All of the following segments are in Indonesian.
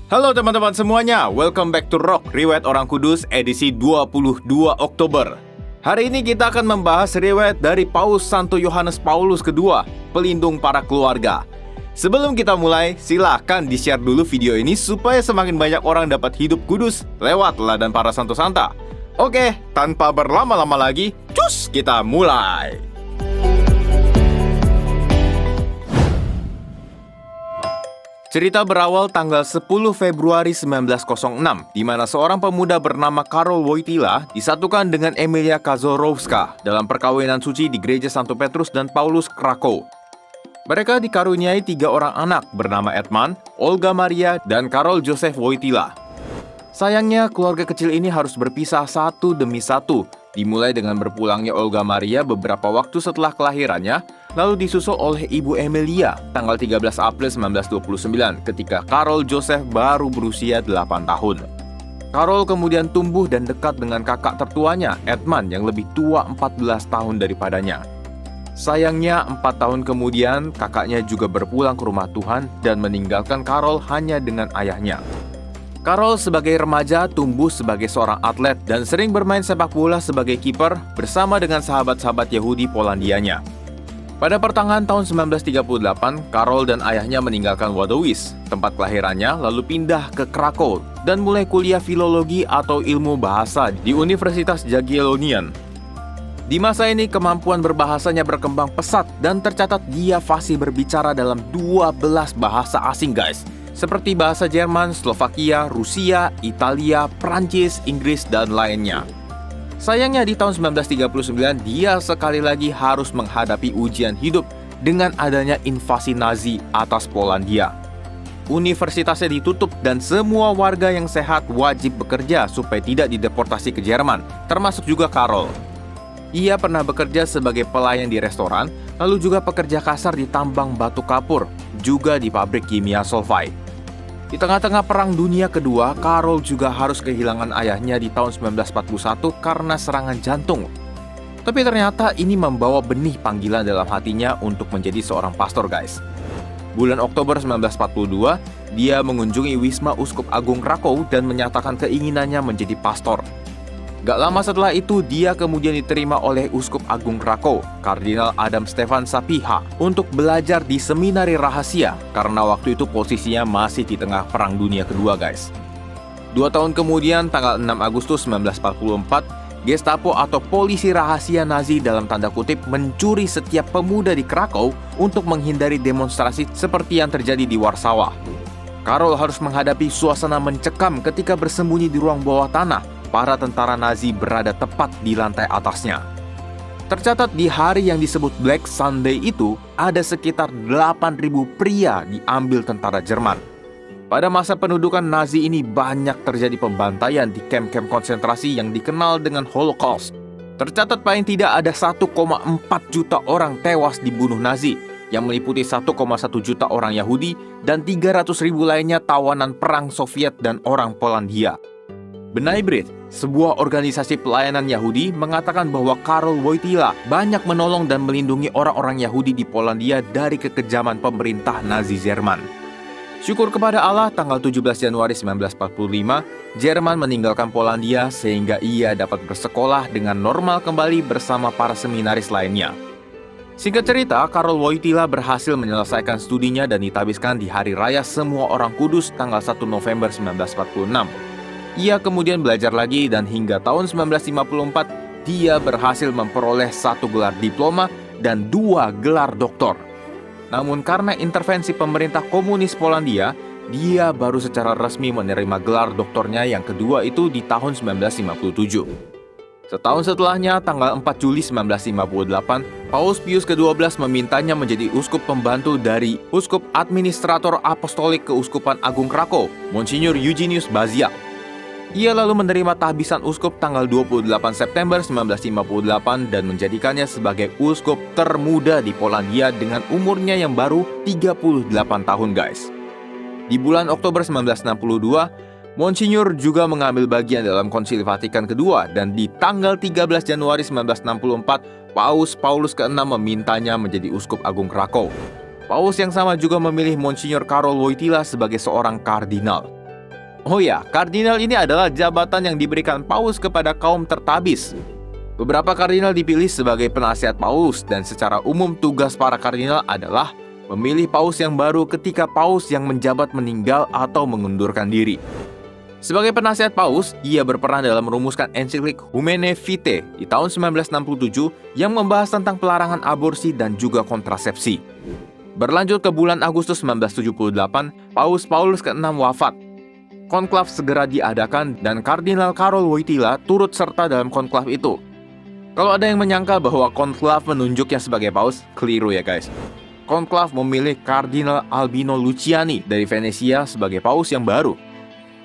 Halo teman-teman semuanya, welcome back to Rock, Riwayat Orang Kudus edisi 22 Oktober. Hari ini kita akan membahas riwayat dari Paus Santo Yohanes Paulus II, pelindung para keluarga. Sebelum kita mulai, silahkan di-share dulu video ini supaya semakin banyak orang dapat hidup kudus lewat teladan para santo santa. Oke, tanpa berlama-lama lagi, cus, kita mulai! Cerita berawal tanggal 10 Februari 1906, di mana seorang pemuda bernama Karol Wojtyła disatukan dengan Emilia Kazorowska dalam perkawinan suci di Gereja Santo Petrus dan Paulus, Krakow. Mereka dikaruniai 3 orang anak bernama Edman, Olga Maria, dan Karol Joseph Wojtyła. Sayangnya, keluarga kecil ini harus berpisah satu demi satu, dimulai dengan berpulangnya Olga Maria beberapa waktu setelah kelahirannya, lalu disusul oleh Ibu Emilia tanggal 13 April 1929 ketika Karol Joseph baru berusia 8 tahun. Karol kemudian tumbuh dan dekat dengan kakak tertuanya, Edman, yang lebih tua 14 tahun daripadanya. Sayangnya, 4 tahun kemudian kakaknya juga berpulang ke rumah Tuhan dan meninggalkan Karol hanya dengan ayahnya. Karol sebagai remaja tumbuh sebagai seorang atlet dan sering bermain sepak bola sebagai kiper bersama dengan sahabat-sahabat Yahudi Polandianya. Pada pertengahan tahun 1938, Karol dan ayahnya meninggalkan Wadowice, tempat kelahirannya, lalu pindah ke Krakow dan mulai kuliah filologi atau ilmu bahasa di Universitas Jagiellonian. Di masa ini, kemampuan berbahasanya berkembang pesat dan tercatat dia fasih berbicara dalam 12 bahasa asing, guys. Seperti bahasa Jerman, Slovakia, Rusia, Italia, Prancis, Inggris, dan lainnya. Sayangnya di tahun 1939 dia sekali lagi harus menghadapi ujian hidup dengan adanya invasi Nazi atas Polandia. Universitasnya ditutup dan semua warga yang sehat wajib bekerja supaya tidak dideportasi ke Jerman, termasuk juga Karol. Ia pernah bekerja sebagai pelayan di restoran, lalu juga pekerja kasar di tambang batu kapur, juga di pabrik kimia sulfide. Di tengah-tengah Perang Dunia Kedua, Karol juga harus kehilangan ayahnya di tahun 1941 karena serangan jantung. Tapi ternyata ini membawa benih panggilan dalam hatinya untuk menjadi seorang pastor, guys. Bulan Oktober 1942, dia mengunjungi Wisma Uskup Agung Krakow dan menyatakan keinginannya menjadi pastor. Gak lama setelah itu, dia kemudian diterima oleh Uskup Agung Krakow, Kardinal Adam Stefan Sapiha, untuk belajar di seminari rahasia, karena waktu itu posisinya masih di tengah Perang Dunia Kedua, guys. 2 tahun kemudian, tanggal 6 Agustus 1944, Gestapo atau polisi rahasia Nazi dalam tanda kutip mencuri setiap pemuda di Krakow untuk menghindari demonstrasi seperti yang terjadi di Warsawa. Karol harus menghadapi suasana mencekam ketika bersembunyi di ruang bawah tanah. Para tentara Nazi berada tepat di lantai atasnya. Tercatat di hari yang disebut Black Sunday itu, ada sekitar 8.000 pria diambil tentara Jerman. Pada masa pendudukan Nazi ini banyak terjadi pembantaian di kamp-kamp konsentrasi yang dikenal dengan Holocaust. Tercatat paling tidak ada 1,4 juta orang tewas dibunuh Nazi, yang meliputi 1,1 juta orang Yahudi dan 300.000 lainnya tawanan perang Soviet dan orang Polandia. B'nai B'rith, sebuah organisasi pelayanan Yahudi, mengatakan bahwa Karol Wojtyła banyak menolong dan melindungi orang-orang Yahudi di Polandia dari kekejaman pemerintah Nazi Jerman. Syukur kepada Allah, tanggal 17 Januari 1945, Jerman meninggalkan Polandia sehingga ia dapat bersekolah dengan normal kembali bersama para seminaris lainnya. Singkat cerita, Karol Wojtyła berhasil menyelesaikan studinya dan ditabiskan di Hari Raya Semua Orang Kudus tanggal 1 November 1946. Ia kemudian belajar lagi dan hingga tahun 1954, dia berhasil memperoleh 1 gelar diploma dan 2 gelar doktor. Namun karena intervensi pemerintah komunis Polandia, dia baru secara resmi menerima gelar doktornya yang kedua itu di tahun 1957. Setahun setelahnya, tanggal 4 Juli 1958, Paus Pius ke-12 memintanya menjadi uskup pembantu dari Uskup Administrator Apostolik Keuskupan Agung Krakow, Monsignor Eugenius Baziak. Ia lalu menerima tahbisan uskup tanggal 28 September 1958 dan menjadikannya sebagai uskup termuda di Polandia dengan umurnya yang baru 38 tahun, guys. Di bulan Oktober 1962, Monsignor juga mengambil bagian dalam Konsili Vatikan kedua dan di tanggal 13 Januari 1964, Paus Paulus ke-6 memintanya menjadi uskup agung Krakow. Paus yang sama juga memilih Monsignor Karol Wojtyła sebagai seorang kardinal. Oh ya, kardinal ini adalah jabatan yang diberikan Paus kepada kaum tertabis. Beberapa kardinal dipilih sebagai penasihat Paus, dan secara umum tugas para kardinal adalah memilih Paus yang baru ketika Paus yang menjabat meninggal atau mengundurkan diri. Sebagai penasihat Paus, ia berperan dalam merumuskan ensiklik Humanae Vitae di tahun 1967 yang membahas tentang pelarangan aborsi dan juga kontrasepsi. Berlanjut ke bulan Agustus 1978, Paus Paulus ke-6 wafat. Konklav segera diadakan dan Kardinal Karol Wojtyla turut serta dalam konklav itu. Kalau ada yang menyangka bahwa konklav menunjuknya sebagai Paus, keliru ya guys. Konklav memilih Kardinal Albino Luciani dari Venesia sebagai Paus yang baru.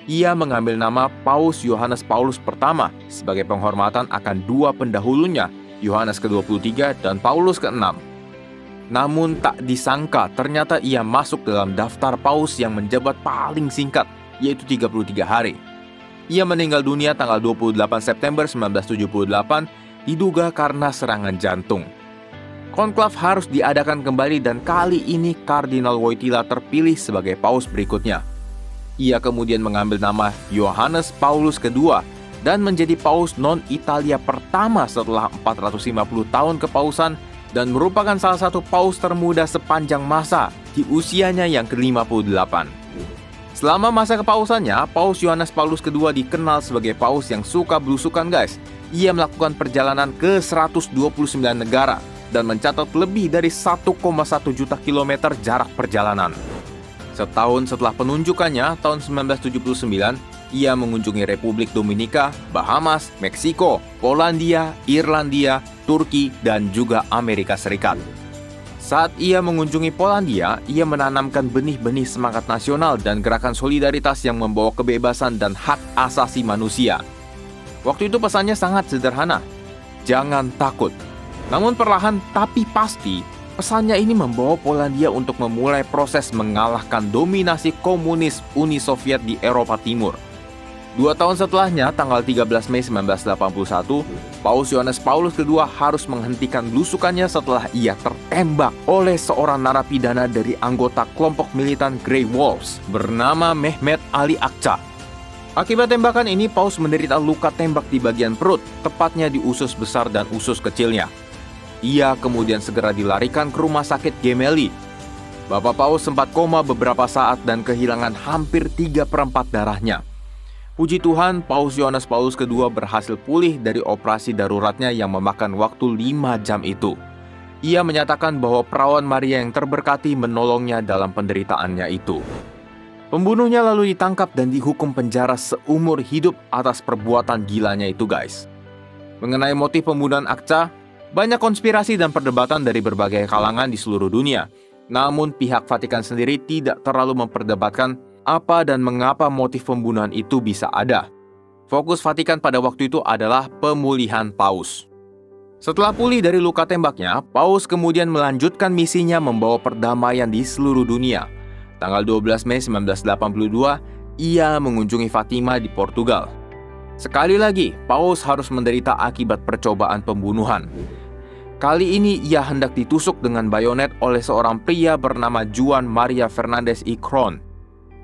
Ia mengambil nama Paus Yohanes Paulus pertama sebagai penghormatan akan dua pendahulunya, Yohanes ke-23 dan Paulus ke-6. Namun tak disangka ternyata ia masuk dalam daftar Paus yang menjabat paling singkat, yaitu 33 hari. Ia meninggal dunia tanggal 28 September 1978, diduga karena serangan jantung. Konklav harus diadakan kembali dan kali ini Kardinal Wojtyla terpilih sebagai Paus berikutnya. Ia kemudian mengambil nama Yohanes Paulus II dan menjadi Paus non-Italia pertama setelah 450 tahun kepausan dan merupakan salah satu Paus termuda sepanjang masa di usianya yang ke-58. Selama masa kepausannya, Paus Yohanes Paulus II dikenal sebagai Paus yang suka belusukan guys. Ia melakukan perjalanan ke 129 negara dan mencatat lebih dari 1,1 juta kilometer jarak perjalanan. Setahun setelah penunjukannya, tahun 1979, ia mengunjungi Republik Dominika, Bahamas, Meksiko, Polandia, Irlandia, Turki, dan juga Amerika Serikat. Saat ia mengunjungi Polandia, ia menanamkan benih-benih semangat nasional dan gerakan solidaritas yang membawa kebebasan dan hak asasi manusia. Waktu itu pesannya sangat sederhana, jangan takut. Namun perlahan tapi pasti, pesannya ini membawa Polandia untuk memulai proses mengalahkan dominasi komunis Uni Soviet di Eropa Timur. 2 tahun setelahnya, tanggal 13 Mei 1981, Paus Yohanes Paulus II harus menghentikan belusukannya setelah ia tertembak oleh seorang narapidana dari anggota kelompok militan Grey Wolves bernama Mehmet Ali Akça. Akibat tembakan ini, Paus menderita luka tembak di bagian perut, tepatnya di usus besar dan usus kecilnya. Ia kemudian segera dilarikan ke rumah sakit Gemelli. Bapak Paus sempat koma beberapa saat dan kehilangan hampir 3/4 darahnya. Puji Tuhan, Paus Yohanes Paulus II berhasil pulih dari operasi daruratnya yang memakan waktu 5 jam itu. Ia menyatakan bahwa perawan Maria yang terberkati menolongnya dalam penderitaannya itu. Pembunuhnya lalu ditangkap dan dihukum penjara seumur hidup atas perbuatan gilanya itu guys. Mengenai motif pembunuhan Akça, banyak konspirasi dan perdebatan dari berbagai kalangan di seluruh dunia. Namun pihak Vatikan sendiri tidak terlalu memperdebatkan apa dan mengapa motif pembunuhan itu bisa ada. Fokus Vatikan pada waktu itu adalah pemulihan Paus. Setelah pulih dari luka tembaknya, Paus kemudian melanjutkan misinya membawa perdamaian di seluruh dunia. Tanggal 12 Mei 1982, ia mengunjungi Fatima di Portugal. Sekali lagi, Paus harus menderita akibat percobaan pembunuhan. Kali ini ia hendak ditusuk dengan bayonet oleh seorang pria bernama Juan Maria Fernandez y Cron,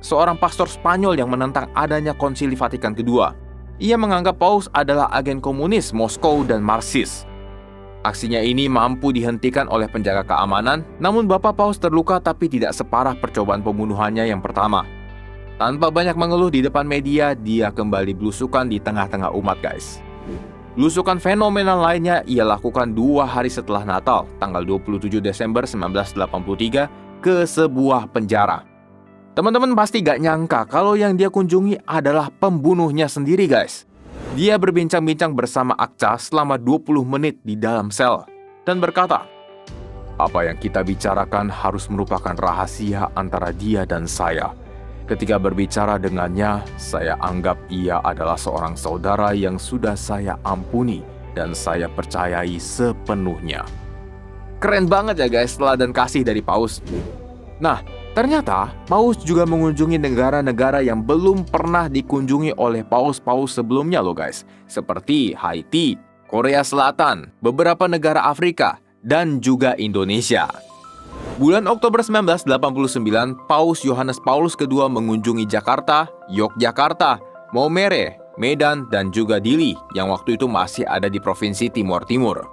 seorang pastor Spanyol yang menentang adanya Konsili Vatikan II. Ia menganggap Paus adalah agen komunis Moskow dan Marxis. Aksinya ini mampu dihentikan oleh penjaga keamanan, namun Bapak Paus terluka tapi tidak separah percobaan pembunuhannya yang pertama. Tanpa banyak mengeluh di depan media, dia kembali belusukan di tengah-tengah umat guys. Belusukan fenomenal lainnya ia lakukan 2 hari setelah Natal, tanggal 27 Desember 1983, ke sebuah penjara. Teman-teman pasti gak nyangka kalau yang dia kunjungi adalah pembunuhnya sendiri guys. Dia berbincang-bincang bersama Akça selama 20 menit di dalam sel dan berkata, "Apa yang kita bicarakan harus merupakan rahasia antara dia dan saya. Ketika berbicara dengannya, saya anggap ia adalah seorang saudara yang sudah saya ampuni dan saya percayai sepenuhnya." Keren banget ya guys, teladan kasih dari Paus. Nah, ternyata Paus juga mengunjungi negara-negara yang belum pernah dikunjungi oleh Paus-Paus sebelumnya loh guys, seperti Haiti, Korea Selatan, beberapa negara Afrika, dan juga Indonesia. Bulan Oktober 1989, Paus Yohanes Paulus II mengunjungi Jakarta, Yogyakarta, Maumere, Medan, dan juga Dili yang waktu itu masih ada di Provinsi Timor Timur.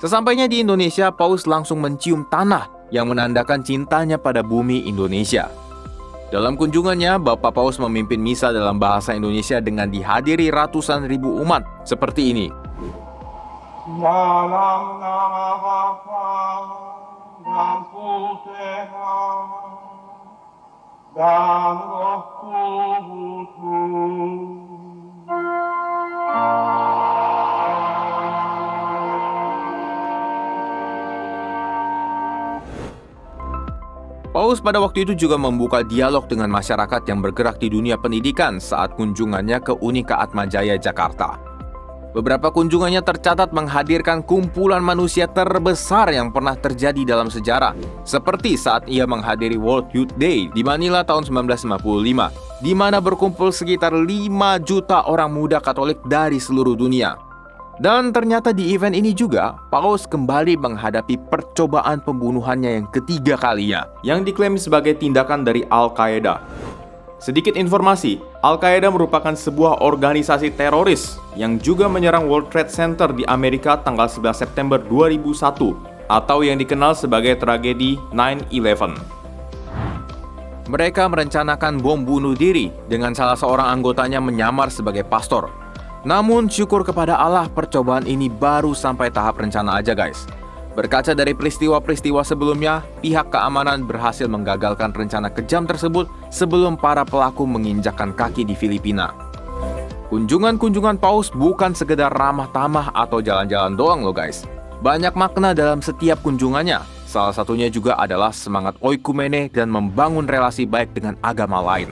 Sesampainya di Indonesia, Paus langsung mencium tanah yang menandakan cintanya pada bumi Indonesia. Dalam kunjungannya, Bapak Paus memimpin misa dalam bahasa Indonesia dengan dihadiri ratusan ribu umat seperti ini. Dalam nama Bapa dan Putra dan Roh Kudus. Paus pada waktu itu juga membuka dialog dengan masyarakat yang bergerak di dunia pendidikan saat kunjungannya ke Unika Atmajaya, Jakarta. Beberapa kunjungannya tercatat menghadirkan kumpulan manusia terbesar yang pernah terjadi dalam sejarah, seperti saat ia menghadiri World Youth Day di Manila tahun 1955, di mana berkumpul sekitar 5 juta orang muda Katolik dari seluruh dunia. Dan ternyata di event ini juga, Paus kembali menghadapi percobaan pembunuhannya yang ketiga kalinya, yang diklaim sebagai tindakan dari Al-Qaeda. Sedikit informasi, Al-Qaeda merupakan sebuah organisasi teroris yang juga menyerang World Trade Center di Amerika tanggal 11 September 2001, atau yang dikenal sebagai tragedi 9/11. Mereka merencanakan bom bunuh diri dengan salah seorang anggotanya menyamar sebagai pastor. Namun syukur kepada Allah, percobaan ini baru sampai tahap rencana aja guys. Berkaca dari peristiwa-peristiwa sebelumnya, pihak keamanan berhasil menggagalkan rencana kejam tersebut sebelum para pelaku menginjakkan kaki di Filipina. Kunjungan-kunjungan Paus bukan sekedar ramah tamah atau jalan-jalan doang loh guys. Banyak makna dalam setiap kunjungannya. Salah satunya juga adalah semangat oikumene dan membangun relasi baik dengan agama lain.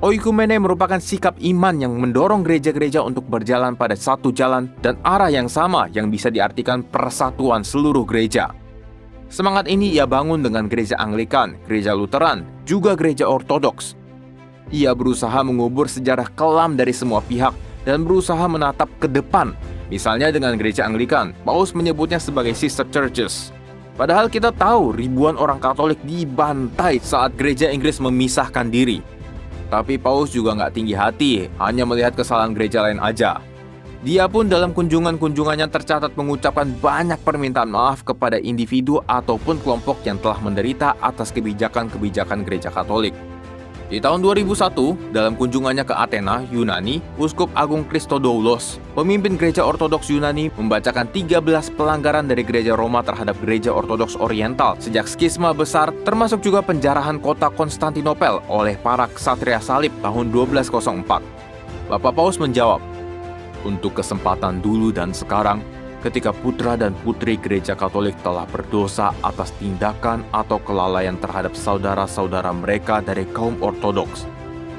Oikumene merupakan sikap iman yang mendorong gereja-gereja untuk berjalan pada satu jalan dan arah yang sama yang bisa diartikan persatuan seluruh gereja. Semangat ini ia bangun dengan gereja Anglikan, gereja Lutheran, juga gereja Ortodoks. Ia berusaha mengubur sejarah kelam dari semua pihak dan berusaha menatap ke depan. Misalnya dengan gereja Anglikan, Paus menyebutnya sebagai sister churches. Padahal kita tahu ribuan orang Katolik dibantai saat gereja Inggris memisahkan diri. Tapi Paus juga nggak tinggi hati, hanya melihat kesalahan gereja lain aja. Dia pun dalam kunjungan-kunjungannya tercatat mengucapkan banyak permintaan maaf kepada individu ataupun kelompok yang telah menderita atas kebijakan-kebijakan gereja Katolik. Di tahun 2001, dalam kunjungannya ke Athena, Yunani, Uskup Agung Christodoulos, pemimpin gereja Ortodoks Yunani, membacakan 13 pelanggaran dari gereja Roma terhadap gereja Ortodoks Oriental sejak skisma besar, termasuk juga penjarahan kota Konstantinopel oleh para ksatria salib tahun 1204. Bapak Paus menjawab, "Untuk kesempatan dulu dan sekarang, ketika putra dan putri gereja Katolik telah berdosa atas tindakan atau kelalaian terhadap saudara-saudara mereka dari kaum Ortodoks,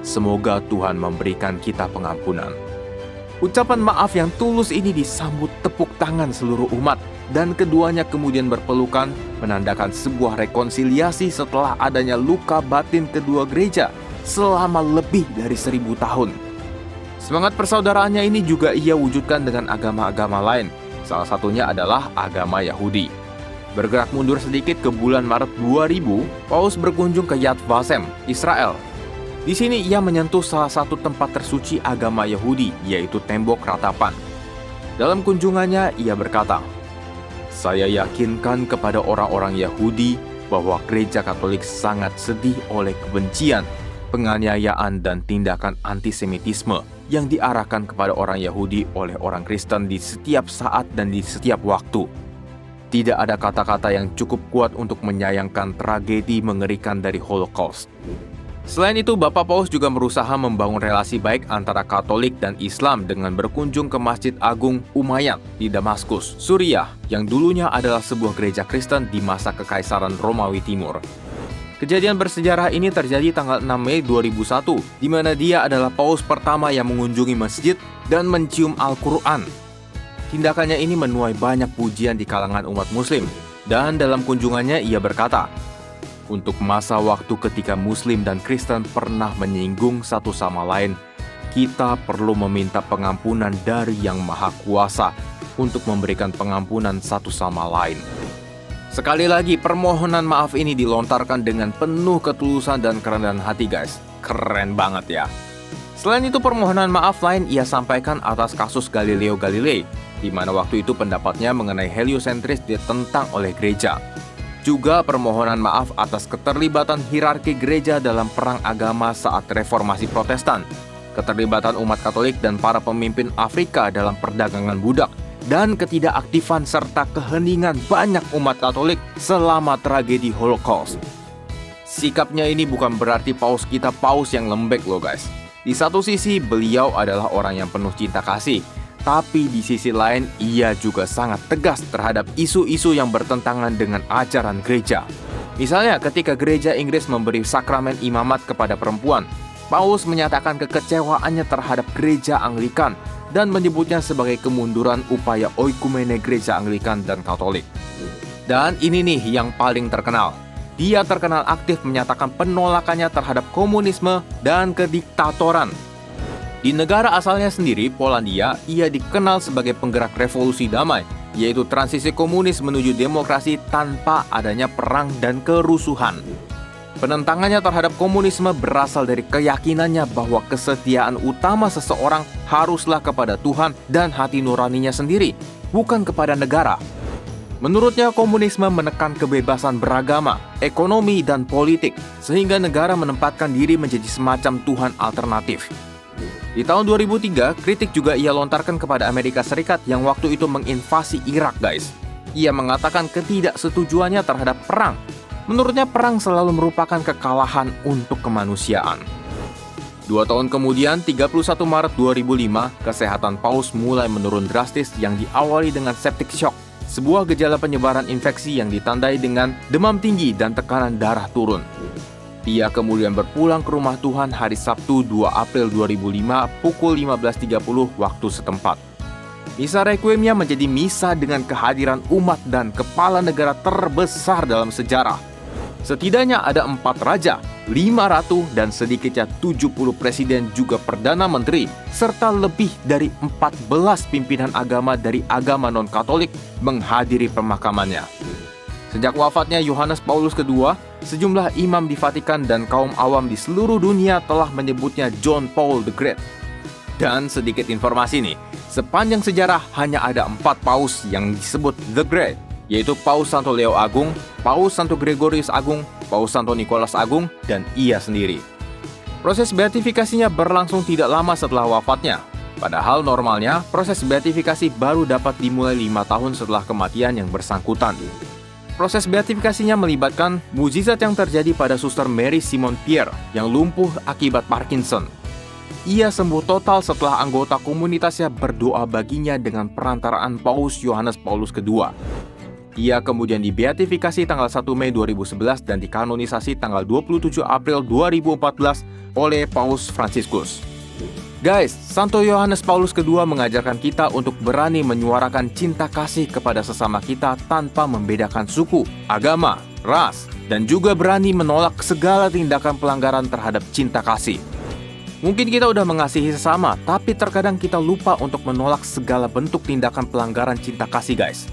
semoga Tuhan memberikan kita pengampunan." Ucapan maaf yang tulus ini disambut tepuk tangan seluruh umat, dan keduanya kemudian berpelukan, menandakan sebuah rekonsiliasi setelah adanya luka batin kedua gereja selama lebih dari 1000 tahun. Semangat persaudaraannya ini juga ia wujudkan dengan agama-agama lain. Salah satunya adalah agama Yahudi. Bergerak mundur sedikit ke bulan Maret 2000, Paus berkunjung ke Yad Vashem, Israel. Di sini ia menyentuh salah satu tempat tersuci agama Yahudi, yaitu tembok ratapan. Dalam kunjungannya, ia berkata, "Saya yakinkan kepada orang-orang Yahudi bahwa gereja Katolik sangat sedih oleh kebencian, penganiayaan, dan tindakan antisemitisme yang diarahkan kepada orang Yahudi oleh orang Kristen di setiap saat dan di setiap waktu. Tidak ada kata-kata yang cukup kuat untuk menyayangkan tragedi mengerikan dari Holocaust." Selain itu, Bapak Paus juga berusaha membangun relasi baik antara Katolik dan Islam dengan berkunjung ke Masjid Agung Umayyad di Damaskus, Suriah, yang dulunya adalah sebuah gereja Kristen di masa Kekaisaran Romawi Timur. Kejadian bersejarah ini terjadi tanggal 6 Mei 2001, di mana dia adalah Paus pertama yang mengunjungi masjid dan mencium Al-Quran. Tindakannya ini menuai banyak pujian di kalangan umat Muslim, dan dalam kunjungannya ia berkata, "Untuk masa waktu ketika Muslim dan Kristen pernah menyinggung satu sama lain, kita perlu meminta pengampunan dari Yang Maha Kuasa untuk memberikan pengampunan satu sama lain." Sekali lagi, permohonan maaf ini dilontarkan dengan penuh ketulusan dan kerendahan hati guys. Keren banget ya. Selain itu, permohonan maaf lain ia sampaikan atas kasus Galileo Galilei, di mana waktu itu pendapatnya mengenai heliosentris ditentang oleh gereja. Juga permohonan maaf atas keterlibatan hierarki gereja dalam perang agama saat reformasi Protestan, keterlibatan umat Katolik dan para pemimpin Afrika dalam perdagangan budak, dan ketidakaktifan serta keheningan banyak umat Katolik selama tragedi Holocaust. Sikapnya ini bukan berarti paus kita paus yang lembek loh guys. Di satu sisi beliau adalah orang yang penuh cinta kasih, tapi di sisi lain ia juga sangat tegas terhadap isu-isu yang bertentangan dengan ajaran gereja. Misalnya ketika gereja Inggris memberi sakramen imamat kepada perempuan, Paus menyatakan kekecewaannya terhadap gereja Anglikan dan menyebutnya sebagai kemunduran upaya oikumene gereja Anglikan dan Katolik. Dan ini nih yang paling terkenal. Dia terkenal aktif menyatakan penolakannya terhadap komunisme dan kediktatoran. Di negara asalnya sendiri, Polandia, ia dikenal sebagai penggerak revolusi damai, yaitu transisi komunis menuju demokrasi tanpa adanya perang dan kerusuhan. Penentangannya terhadap komunisme berasal dari keyakinannya bahwa kesetiaan utama seseorang haruslah kepada Tuhan dan hati nuraninya sendiri, bukan kepada negara. Menurutnya, komunisme menekan kebebasan beragama, ekonomi, dan politik, sehingga negara menempatkan diri menjadi semacam Tuhan alternatif. Di tahun 2003, kritik juga ia lontarkan kepada Amerika Serikat yang waktu itu menginvasi Irak, guys. Ia mengatakan ketidaksetujuannya terhadap perang. Menurutnya, perang selalu merupakan kekalahan untuk kemanusiaan. 2 tahun kemudian, 31 Maret 2005, kesehatan Paus mulai menurun drastis yang diawali dengan septic shock, sebuah gejala penyebaran infeksi yang ditandai dengan demam tinggi dan tekanan darah turun. Ia kemudian berpulang ke rumah Tuhan hari Sabtu 2 April 2005 pukul 15.30 waktu setempat. Misa Requiemnya menjadi misa dengan kehadiran umat dan kepala negara terbesar dalam sejarah. Setidaknya ada 4 raja, 5 ratu, dan sedikitnya 70 presiden juga perdana menteri, serta lebih dari 14 pimpinan agama dari agama non-Katolik menghadiri pemakamannya. Sejak wafatnya Yohanes Paulus II, sejumlah imam di Vatikan dan kaum awam di seluruh dunia telah menyebutnya John Paul the Great. Dan sedikit informasi nih, sepanjang sejarah hanya ada 4 paus yang disebut the Great, yaitu Paus Santo Leo Agung, Paus Santo Gregorius Agung, Paus Santo Nikolas Agung, dan ia sendiri. Proses beatifikasinya berlangsung tidak lama setelah wafatnya. Padahal normalnya, proses beatifikasi baru dapat dimulai 5 tahun setelah kematian yang bersangkutan. Proses beatifikasinya melibatkan mukjizat yang terjadi pada Suster Mary Simon Pierre yang lumpuh akibat Parkinson. Ia sembuh total setelah anggota komunitasnya berdoa baginya dengan perantaraan Paus Yohanes Paulus II. Ia kemudian dibeatifikasi tanggal 1 Mei 2011 dan dikanonisasi tanggal 27 April 2014 oleh Paus Fransiskus. Guys, Santo Yohanes Paulus II mengajarkan kita untuk berani menyuarakan cinta kasih kepada sesama kita tanpa membedakan suku, agama, ras, dan juga berani menolak segala tindakan pelanggaran terhadap cinta kasih. Mungkin kita udah mengasihi sesama, tapi terkadang kita lupa untuk menolak segala bentuk tindakan pelanggaran cinta kasih, guys.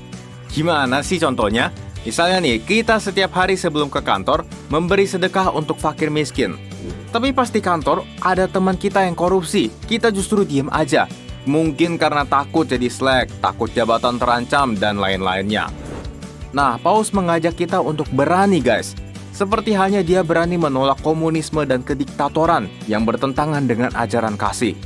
Gimana sih contohnya? Misalnya nih, kita setiap hari sebelum ke kantor memberi sedekah untuk fakir miskin. Tapi pas di kantor, ada teman kita yang korupsi, kita justru diem aja. Mungkin karena takut jadi slack, takut jabatan terancam, dan lain-lainnya. Nah, Paus mengajak kita untuk berani, guys. Seperti halnya dia berani menolak komunisme dan kediktatoran yang bertentangan dengan ajaran kasih.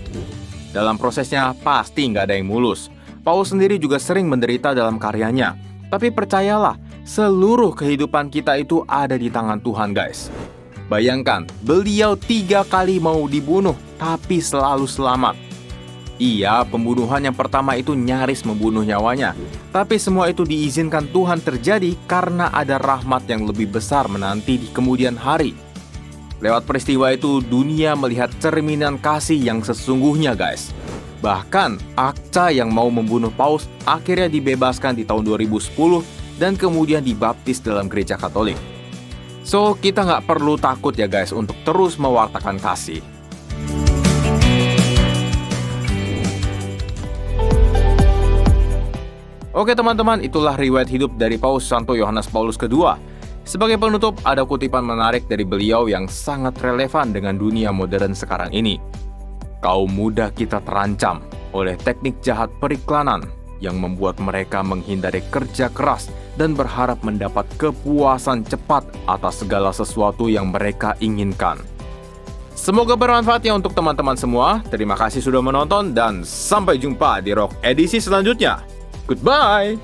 Dalam prosesnya, pasti nggak ada yang mulus. Paus sendiri juga sering menderita dalam karyanya. Tapi percayalah, seluruh kehidupan kita itu ada di tangan Tuhan, guys. Bayangkan, beliau 3 kali mau dibunuh, tapi selalu selamat. Iya, pembunuhan yang pertama itu nyaris membunuh nyawanya. Tapi semua itu diizinkan Tuhan terjadi karena ada rahmat yang lebih besar menanti di kemudian hari. Lewat peristiwa itu, dunia melihat cerminan kasih yang sesungguhnya, guys. Bahkan, Akca yang mau membunuh Paus akhirnya dibebaskan di tahun 2010 dan kemudian dibaptis dalam gereja Katolik. So, kita nggak perlu takut ya guys untuk terus mewartakan kasih. Oke teman-teman, itulah riwayat hidup dari Paus Santo Yohanes Paulus II. Sebagai penutup, ada kutipan menarik dari beliau yang sangat relevan dengan dunia modern sekarang ini. Kaum muda kita terancam oleh teknik jahat periklanan yang membuat mereka menghindari kerja keras dan berharap mendapat kepuasan cepat atas segala sesuatu yang mereka inginkan. Semoga bermanfaat ya untuk teman-teman semua. Terima kasih sudah menonton dan sampai jumpa di Rock edisi selanjutnya. Goodbye!